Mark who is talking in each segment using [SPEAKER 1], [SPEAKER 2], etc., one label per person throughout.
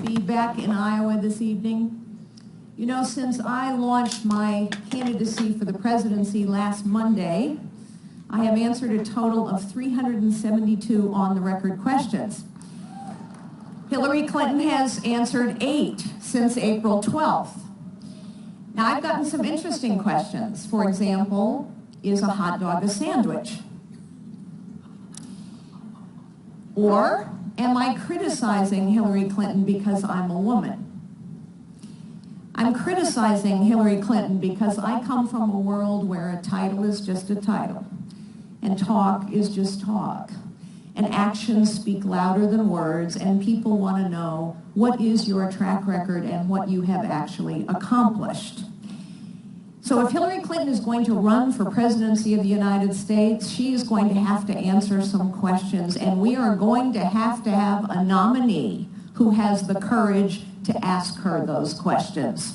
[SPEAKER 1] be back in Iowa this evening. You know, since I launched my candidacy for the presidency last Monday, I have answered a total of 372 on-the-record questions. Hillary Clinton has answered 8 since April 12th. Now, I've gotten some interesting questions. For example, is a hot dog a sandwich? Or, am I criticizing Hillary Clinton because I'm a woman? I'm criticizing Hillary Clinton because I come from a world where a title is just a title, and talk is just talk, and actions speak louder than words, and people want to know what is your track record and what you have actually accomplished. So if Hillary Clinton is going to run for presidency of the United States, she is going to have to answer some questions, and we are going to have a nominee who has the courage to ask her those questions.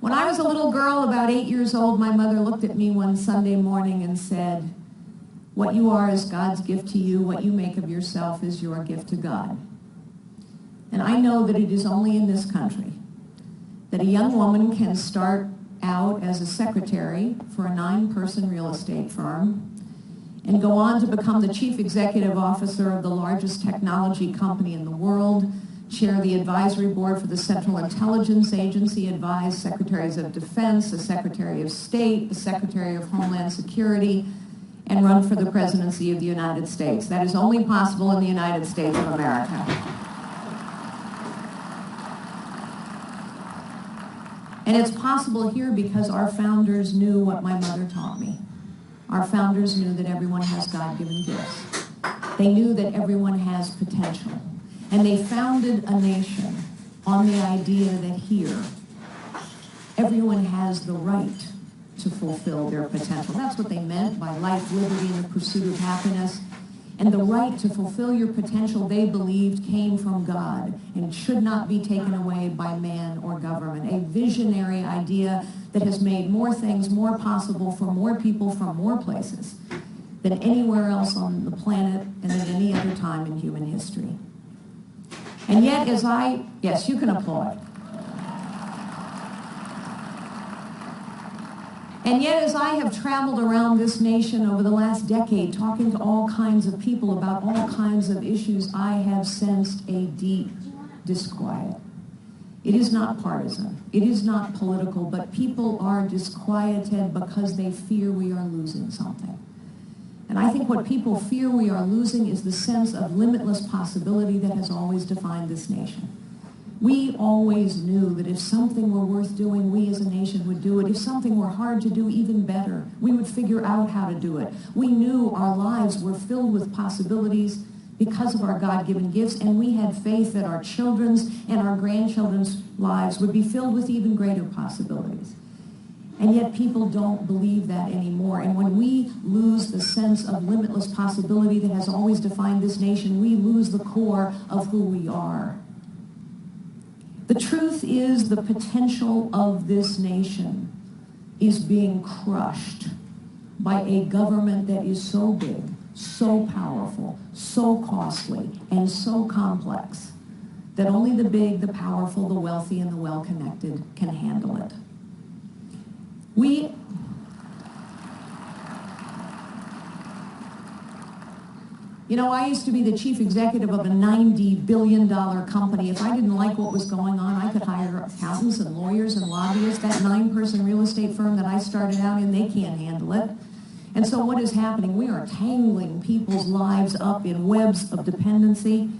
[SPEAKER 1] When I was a little girl, about 8 years old, my mother looked at me one Sunday morning and said, "What you are is God's gift to you. What you make of yourself is your gift to God." And I know that it is only in this country that a young woman can start out as a secretary for a 9-person real estate firm and go on to become the chief executive officer of the largest technology company in the world, chair the advisory board for the Central Intelligence Agency, advise secretaries of defense, the secretary of state, the secretary of Homeland Security, and run for the presidency of the United States. That is only possible in the United States of America. And it's possible here because our founders knew what my mother taught me. Our founders knew that everyone has God-given gifts. They knew that everyone has potential. And they founded a nation on the idea that here, everyone has the right to fulfill their potential. That's what they meant by life, liberty, and the pursuit of happiness. And the right to fulfill your potential, they believed, came from God and should not be taken away by man or government. A visionary idea that has made more things more possible for more people from more places than anywhere else on the planet and at any other time in human history. And yet, yes, you can applaud. And yet, as I have traveled around this nation over the last decade, talking to all kinds of people about all kinds of issues, I have sensed a deep disquiet. It is not partisan. It is not political, but people are disquieted because they fear we are losing something. And I think what people fear we are losing is the sense of limitless possibility that has always defined this nation. We always knew that if something were worth doing, we as a nation would do it. If something were hard to do, even better, we would figure out how to do it. We knew our lives were filled with possibilities because of our God-given gifts, and we had faith that our children's and our grandchildren's lives would be filled with even greater possibilities. And yet people don't believe that anymore. And when we lose the sense of limitless possibility that has always defined this nation, we lose the core of who we are. The truth is the potential of this nation is being crushed by a government that is so big, so powerful, so costly, and so complex that only the big, the powerful, the wealthy, and the well-connected can handle it. You know, I used to be the chief executive of a $90 billion company. If I didn't like what was going on, I could hire accountants and lawyers and lobbyists. That 9-person real estate firm that I started out in, they can't handle it. And so what is happening? We are tangling people's lives up in webs of dependency.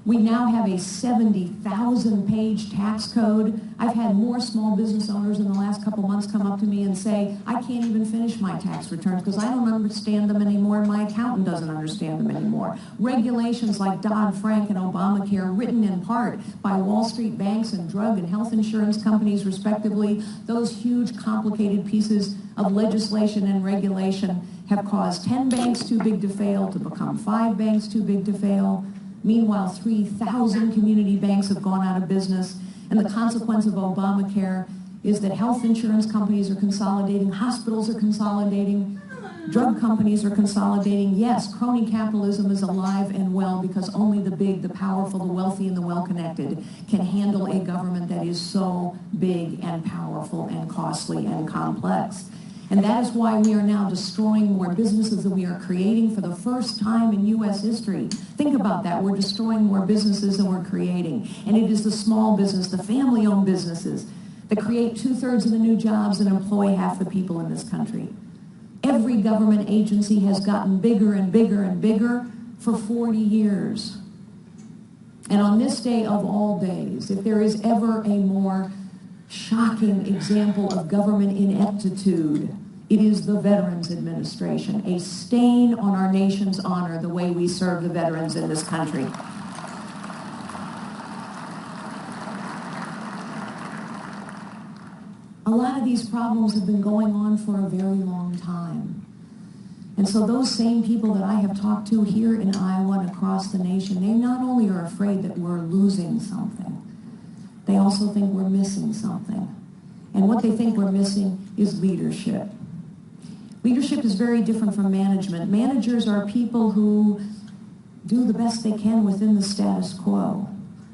[SPEAKER 1] We now have a 70,000-page tax code. I've had more small business owners in the last couple months come up to me and say, I can't even finish my tax returns because I don't understand them anymore and my accountant doesn't understand them anymore. Regulations like Dodd-Frank and Obamacare, written in part by Wall Street banks and drug and health insurance companies, respectively, those huge, complicated pieces of legislation and regulation have caused 10 banks too big to fail to become 5 banks too big to fail. Meanwhile, 3,000 community banks have gone out of business, and the consequence of Obamacare is that health insurance companies are consolidating, hospitals are consolidating, Drug companies are consolidating. Yes, crony capitalism is alive and well because only the big, the powerful, the wealthy, and the well-connected can handle a government that is so big and powerful and costly and complex. And that is why we are now destroying more businesses than we are creating for the first time in U.S. history. Think about that. We're destroying more businesses than we're creating. And it is the small business, the family-owned businesses that create 2/3 of the new jobs and employ half the people in this country. Every government agency has gotten bigger and bigger and bigger for 40 years. And on this day of all days, if there is ever a more shocking example of government ineptitude, it is the Veterans Administration, a stain on our nation's honor, the way we serve the veterans in this country. A lot of these problems have been going on for a very long time. And so those same people that I have talked to here in Iowa and across the nation, they not only are afraid that we're losing something, they also think we're missing something. And what they think we're missing is leadership. Leadership is very different from management. Managers are people who do the best they can within the status quo.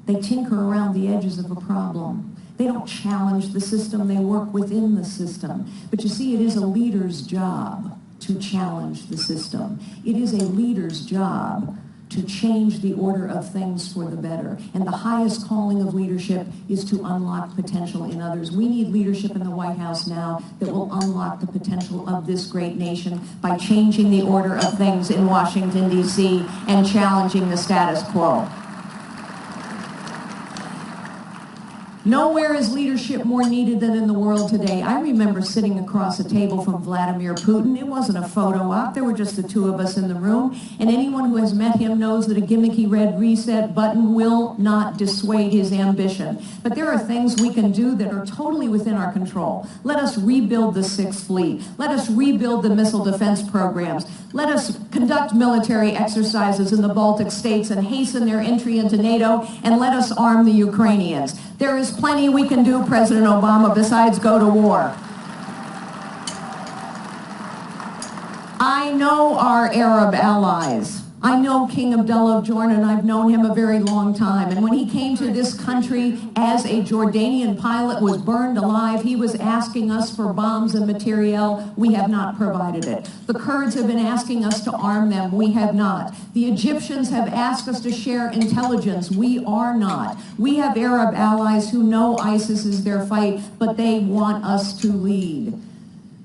[SPEAKER 1] They tinker around the edges of a problem. They don't challenge the system, they work within the system. But you see, it is a leader's job to challenge the system. It is a leader's job to change the order of things for the better. And the highest calling of leadership is to unlock potential in others. We need leadership in the White House now that will unlock the potential of this great nation by changing the order of things in Washington, D.C. and challenging the status quo. Nowhere is leadership more needed than in the world today. I remember sitting across a table from Vladimir Putin. It wasn't a photo op. There were just the two of us in the room. And anyone who has met him knows that a gimmicky red reset button will not dissuade his ambition. But there are things we can do that are totally within our control. Let us rebuild the Sixth Fleet. Let us rebuild the missile defense programs. Let us conduct military exercises in the Baltic states and hasten their entry into NATO, and let us arm the Ukrainians. There is plenty we can do, President Obama, besides go to war. I know our Arab allies. I know King Abdullah of Jordan. I've known him a very long time. And when he came to this country as a Jordanian pilot, was burned alive, he was asking us for bombs and materiel. We have not provided it. The Kurds have been asking us to arm them. We have not. The Egyptians have asked us to share intelligence. We are not. We have Arab allies who know ISIS is their fight, but they want us to lead.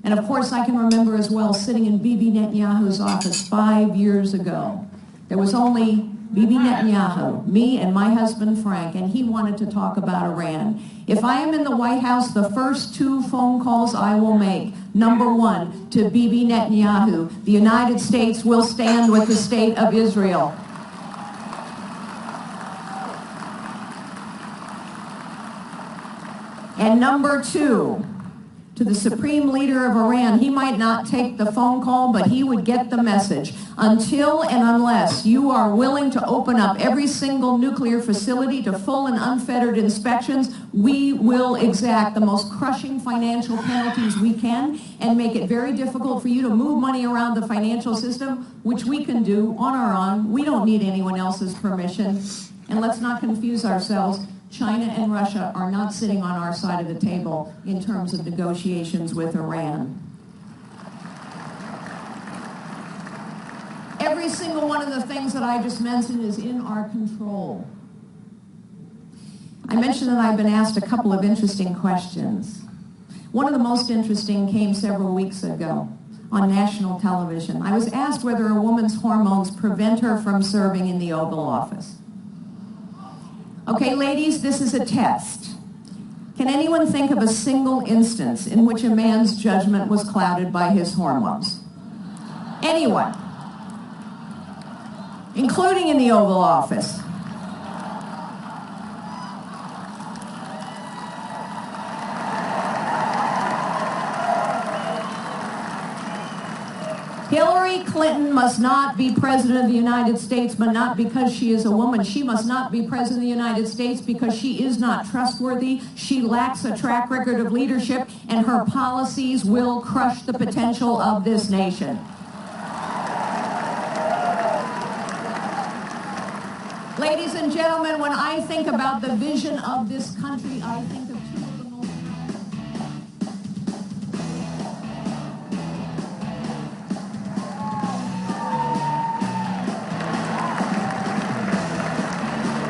[SPEAKER 1] And of course, I can remember as well sitting in Bibi Netanyahu's office 5 years ago. There was only Bibi Netanyahu, me and my husband Frank, and he wanted to talk about Iran. If I am in the White House, the first 2 phone calls I will make, number 1, to Bibi Netanyahu, the United States will stand with the state of Israel. And number 2, to the supreme leader of Iran. He might not take the phone call, but he would get the message. Until and unless you are willing to open up every single nuclear facility to full and unfettered inspections, we will exact the most crushing financial penalties we can and make it very difficult for you to move money around the financial system, which we can do on our own. We don't need anyone else's permission. And let's not confuse ourselves. China and Russia are not sitting on our side of the table in terms of negotiations with Iran. Every single one of the things that I just mentioned is in our control. I mentioned that I've been asked a couple of interesting questions. One of the most interesting came several weeks ago on national television. I was asked whether a woman's hormones prevent her from serving in the Oval Office. Okay, ladies, this is a test. Can anyone think of a single instance in which a man's judgment was clouded by his hormones? Anyone? Including in the Oval Office. Hillary Clinton must not be president of the United States, but not because she is a woman. She must not be president of the United States because she is not trustworthy. She lacks a track record of leadership, and her policies will crush the potential of this nation. Ladies and gentlemen, when I think about the vision of this country, I think